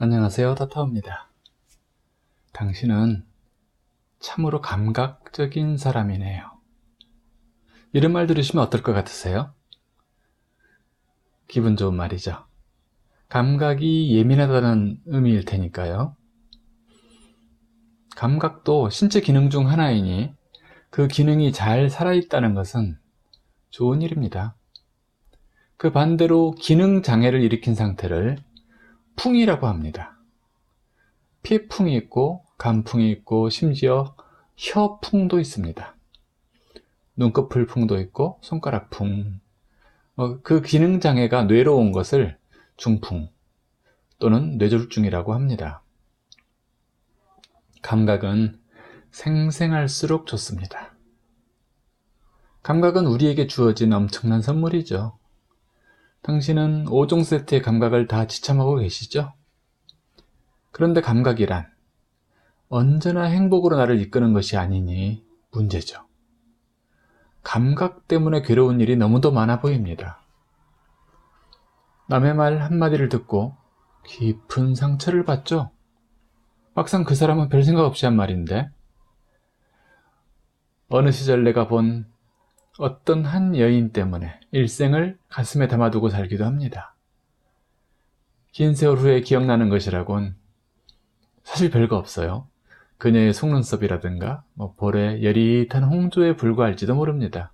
안녕하세요, 타타오입니다. 당신은 참으로 감각적인 사람이네요. 이런 말 들으시면 어떨 것 같으세요? 기분 좋은 말이죠. 감각이 예민하다는 의미일 테니까요. 감각도 신체 기능 중 하나이니 그 기능이 잘 살아있다는 것은 좋은 일입니다. 그 반대로 기능 장애를 일으킨 상태를 풍이라고 합니다. 피풍이 있고 간풍이 있고 심지어 혀풍도 있습니다. 눈꺼풀 풍도 있고 손가락 풍. 그 기능 장애가 뇌로 온 것을 중풍 또는 뇌졸중이라고 합니다. 감각은 생생할수록 좋습니다. 감각은 우리에게 주어진 엄청난 선물이죠. 당신은 5종 세트의 감각을 다 지참하고 계시죠? 그런데 감각이란 언제나 행복으로 나를 이끄는 것이 아니니 문제죠. 감각 때문에 괴로운 일이 너무도 많아 보입니다. 남의 말 한마디를 듣고 깊은 상처를 받죠. 막상 그 사람은 별 생각 없이 한 말인데 어느 시절 내가 본 어떤 한 여인 때문에 일생을 가슴에 담아두고 살기도 합니다. 긴 세월 후에 기억나는 것이라곤 사실 별거 없어요. 그녀의 속눈썹이라든가 볼에 여릿한 홍조에 불과할지도 모릅니다.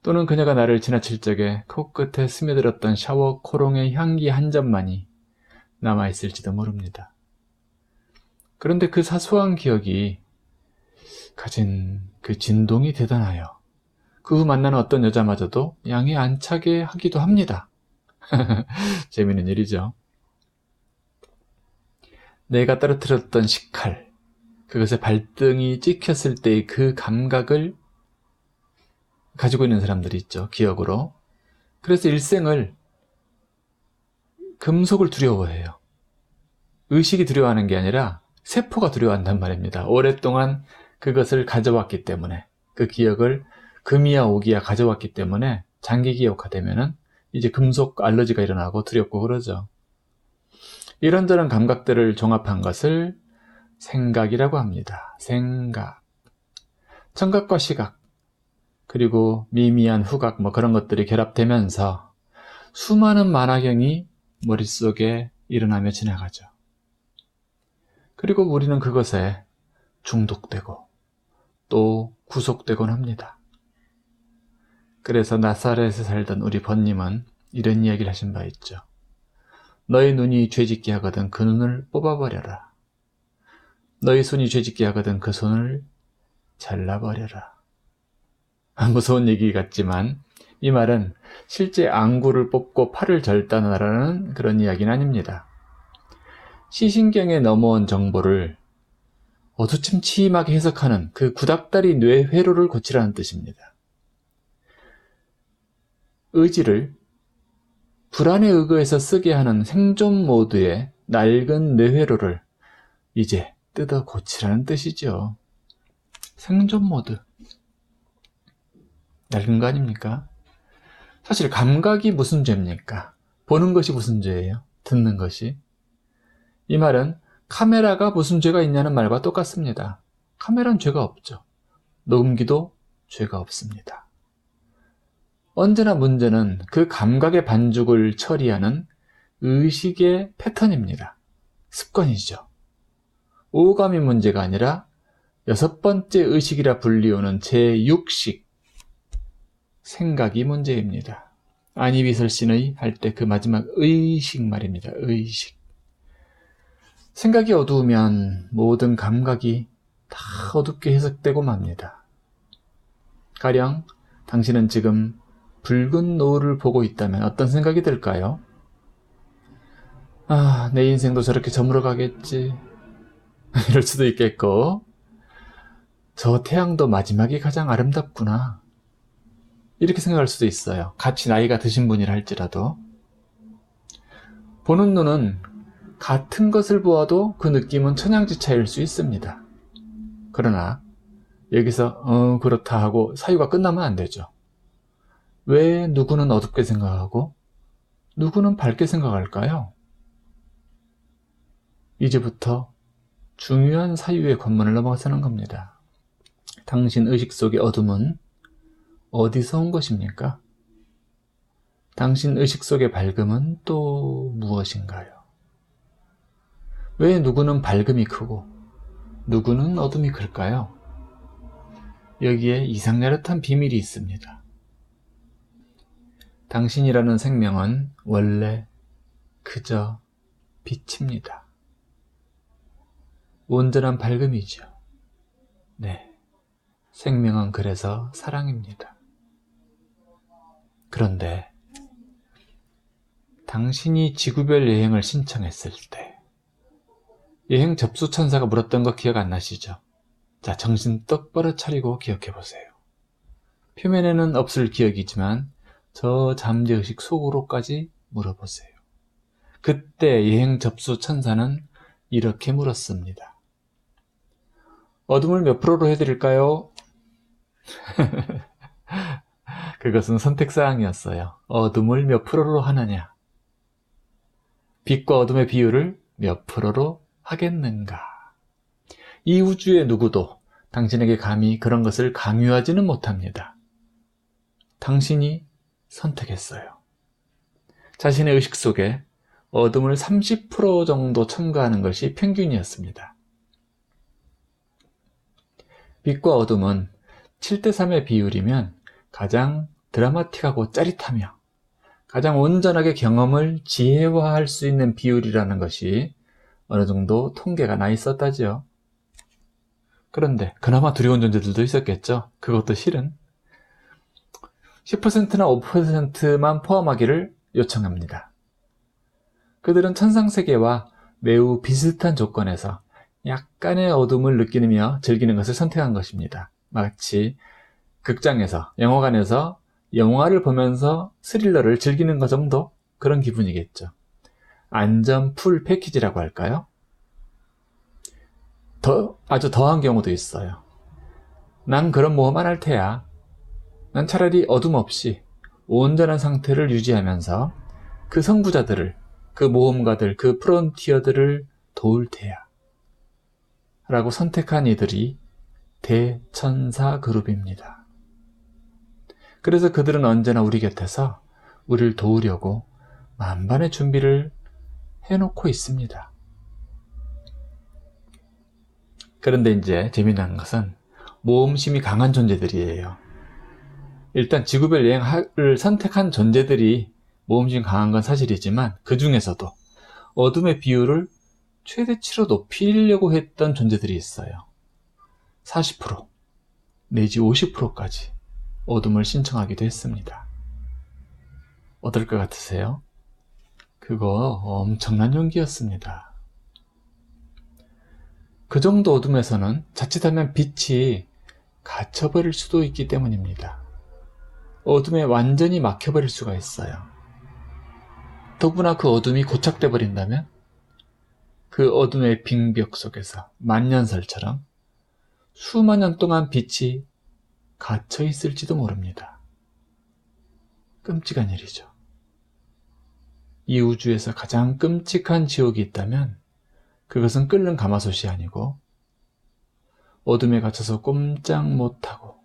또는 그녀가 나를 지나칠 적에 코끝에 스며들었던 샤워 코롱의 향기 한 점만이 남아있을지도 모릅니다. 그런데 그 사소한 기억이 가진 그 진동이 대단하여 그 후 만나는 어떤 여자마저도 양에 안 차게 하기도 합니다. 재미있는 일이죠. 내가 떨어뜨렸던 식칼, 그것의 발등이 찍혔을 때의 그 감각을 가지고 있는 사람들이 있죠. 기억으로. 그래서 일생을 금속을 두려워해요. 의식이 두려워하는 게 아니라 세포가 두려워한단 말입니다. 오랫동안 그것을 가져왔기 때문에, 그 기억을 금이야 오기야 가져왔기 때문에 장기 기억화되면은 이제 금속 알러지가 일어나고 두렵고 그러죠. 이런저런 감각들을 종합한 것을 생각이라고 합니다. 생각. 청각과 시각, 그리고 미미한 후각 그런 것들이 결합되면서 수많은 만화경이 머릿속에 일어나며 지나가죠. 그리고 우리는 그것에 중독되고 또 구속되곤 합니다. 그래서 나사렛에 살던 우리 번님은 이런 이야기를 하신 바 있죠. 너희 눈이 죄짓게 하거든 그 눈을 뽑아버려라. 너희 손이 죄짓게 하거든 그 손을 잘라버려라. 무서운 얘기 같지만 이 말은 실제 안구를 뽑고 팔을 절단하라는 그런 이야기는 아닙니다. 시신경에 넘어온 정보를 어두침침하게 해석하는 그 구닥다리 뇌회로를 고치라는 뜻입니다. 의지를 불안에 의거해서 쓰게 하는 생존 모드의 낡은 뇌회로를 이제 뜯어 고치라는 뜻이죠. 생존 모드. 낡은 거 아닙니까? 사실 감각이 무슨 죄입니까? 보는 것이 무슨 죄예요? 듣는 것이. 이 말은 카메라가 무슨 죄가 있냐는 말과 똑같습니다. 카메라는 죄가 없죠. 녹음기도 죄가 없습니다. 언제나 문제는 그 감각의 반죽을 처리하는 의식의 패턴입니다. 습관이죠. 오감이 문제가 아니라 6번째 의식이라 불리우는 제6식, 생각이 문제입니다. 안이비설신의 할 때 그 마지막 의식 말입니다. 의식. 생각이 어두우면 모든 감각이 다 어둡게 해석되고 맙니다. 가령 당신은 지금 붉은 노을을 보고 있다면 어떤 생각이 들까요? 내 인생도 저렇게 저물어 가겠지. 이럴 수도 있겠고, 저 태양도 마지막이 가장 아름답구나. 이렇게 생각할 수도 있어요. 같이 나이가 드신 분이라 할지라도. 보는 눈은 같은 것을 보아도 그 느낌은 천양지차일 수 있습니다. 그러나 여기서 그렇다 하고 사유가 끝나면 안 되죠. 왜 누구는 어둡게 생각하고 누구는 밝게 생각할까요? 이제부터 중요한 사유의 관문을 넘어서는 겁니다. 당신 의식 속의 어둠은 어디서 온 것입니까? 당신 의식 속의 밝음은 또 무엇인가요? 왜 누구는 밝음이 크고 누구는 어둠이 클까요? 여기에 이상야릇한 비밀이 있습니다. 당신이라는 생명은 원래 그저 빛입니다. 온전한 밝음이죠. 네, 생명은 그래서 사랑입니다. 그런데 당신이 지구별 여행을 신청했을 때 여행 접수 천사가 물었던 거 기억 안 나시죠? 자, 정신 똑바로 차리고 기억해보세요. 표면에는 없을 기억이지만 저 잠재의식 속으로까지 물어보세요. 그때 여행 접수 천사는 이렇게 물었습니다. 어둠을 몇 프로로 해드릴까요? 그것은 선택사항이었어요. 어둠을 몇 프로로 하느냐? 빛과 어둠의 비율을 몇 프로로 하겠는가? 이 우주의 누구도 당신에게 감히 그런 것을 강요하지는 못합니다. 당신이 선택했어요. 자신의 의식 속에 어둠을 30% 정도 첨가하는 것이 평균이었습니다. 빛과 어둠은 7대3의 비율이면 가장 드라마틱하고 짜릿하며 가장 온전하게 경험을 지혜화할 수 있는 비율이라는 것이 어느 정도 통계가 나 있었다죠. 그런데 그나마 두려운 존재들도 있었겠죠. 그것도 실은 10%나 5%만 포함하기를 요청합니다. 그들은 천상세계와 매우 비슷한 조건에서 약간의 어둠을 느끼며 즐기는 것을 선택한 것입니다. 마치 극장에서, 영화관에서 영화를 보면서 스릴러를 즐기는 것 정도? 그런 기분이겠죠. 안전 풀 패키지라고 할까요? 아주 더한 경우도 있어요. 난 그런 모험 안 할 테야. 난 차라리 어둠 없이 온전한 상태를 유지하면서 그 선구자들을, 그 모험가들, 그 프론티어들을 도울 테야. 라고 선택한 이들이 대천사 그룹입니다. 그래서 그들은 언제나 우리 곁에서 우리를 도우려고 만반의 준비를 해놓고 있습니다. 그런데 이제 재미난 것은 모험심이 강한 존재들이에요. 일단 지구별 여행을 선택한 존재들이 모험심이 강한 건 사실이지만 그 중에서도 어둠의 비율을 최대치로 높이려고 했던 존재들이 있어요. 40% 내지 50%까지 어둠을 신청하기도 했습니다. 어떨 것 같으세요? 그거 엄청난 용기였습니다. 그 정도 어둠에서는 자칫하면 빛이 갇혀버릴 수도 있기 때문입니다. 어둠에 완전히 막혀버릴 수가 있어요. 더구나 그 어둠이 고착돼 버린다면 그 어둠의 빙벽 속에서 만년설처럼 수만 년 동안 빛이 갇혀 있을지도 모릅니다. 끔찍한 일이죠. 이 우주에서 가장 끔찍한 지옥이 있다면 그것은 끓는 가마솥이 아니고 어둠에 갇혀서 꼼짝 못하고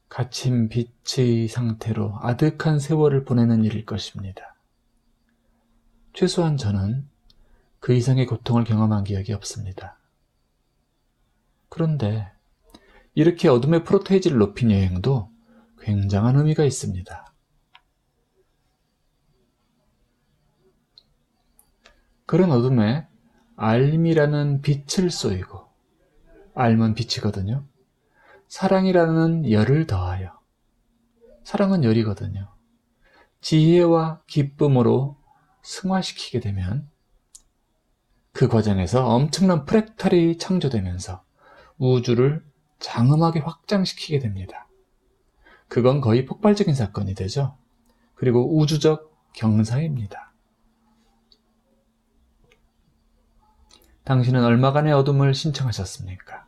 갇힌 빛의 상태로 아득한 세월을 보내는 일일 것입니다. 최소한 저는 그 이상의 고통을 경험한 기억이 없습니다. 그런데 이렇게 어둠의 프로테이지를 높인 여행도 굉장한 의미가 있습니다. 그런 어둠에 알미라는 빛을 쏘이고, 알면 빛이거든요. 사랑이라는 열을 더하여, 사랑은 열이거든요. 지혜와 기쁨으로 승화시키게 되면 그 과정에서 엄청난 프랙탈이 창조되면서 우주를 장엄하게 확장시키게 됩니다. 그건 거의 폭발적인 사건이 되죠. 그리고 우주적 경사입니다. 당신은 얼마간의 어둠을 신청하셨습니까?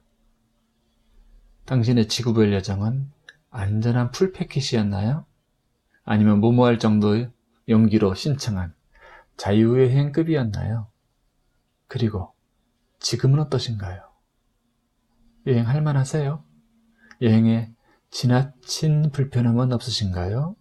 당신의 지구별 여정은 안전한 풀패킷이었나요? 아니면 무모할 정도의 용기로 신청한 자유여행급이었나요? 그리고 지금은 어떠신가요? 여행할 만하세요? 여행에 지나친 불편함은 없으신가요?